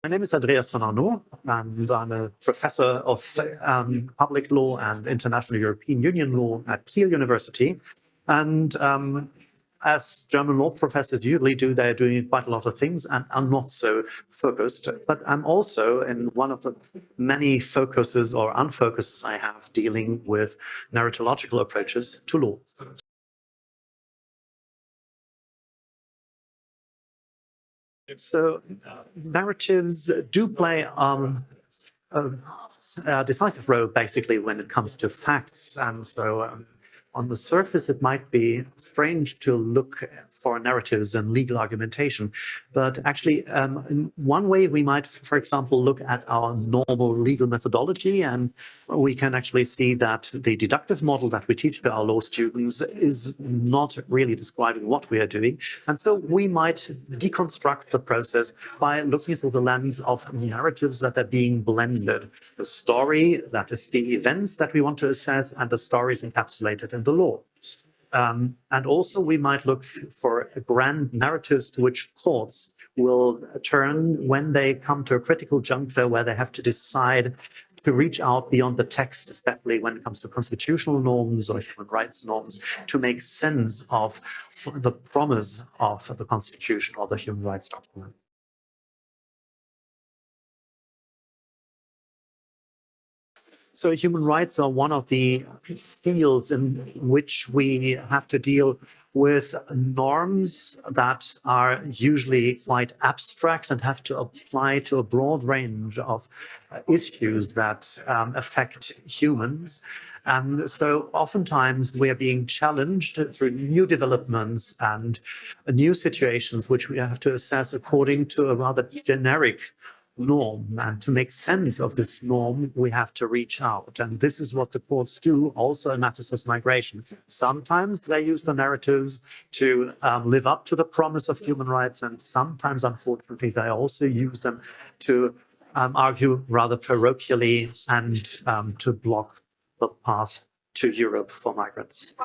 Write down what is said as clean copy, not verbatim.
My name is Andreas von Arnauld, and I'm a professor of public law and international European Union law at Kiel University. And as German law professors usually do, they're doing quite a lot of things and are not so focused. But I'm also in one of the many focuses or unfocuses I have dealing with narratological approaches to law. So narratives do play a decisive role, basically, when it comes to facts. And so on the surface, it might be strange to look for narratives and legal argumentation. But actually, in one way, we might, for example, look at our normal legal methodology, and we can actually see that the deductive model that we teach to our law students is not really describing what we are doing. And so we might deconstruct the process by looking through the lens of narratives that are being blended. The story, that is the events that we want to assess, and the stories encapsulated in the law. And also we might look for grand narratives to which courts will turn when they come to a critical juncture where they have to decide to reach out beyond the text, especially when it comes to constitutional norms or human rights norms, to make sense of the promise of the Constitution or the human rights document. So human rights are one of the fields in which we have to deal with norms that are usually quite abstract and have to apply to a broad range of issues that affect humans. And so oftentimes we are being challenged through new developments and new situations which we have to assess according to a rather generic norm. And to make sense of this norm, we have to reach out. And this is what the courts do also in matters of migration. Sometimes they use the narratives to live up to the promise of human rights, and sometimes, unfortunately, they also use them to argue rather parochially and to block the path to Europe for migrants.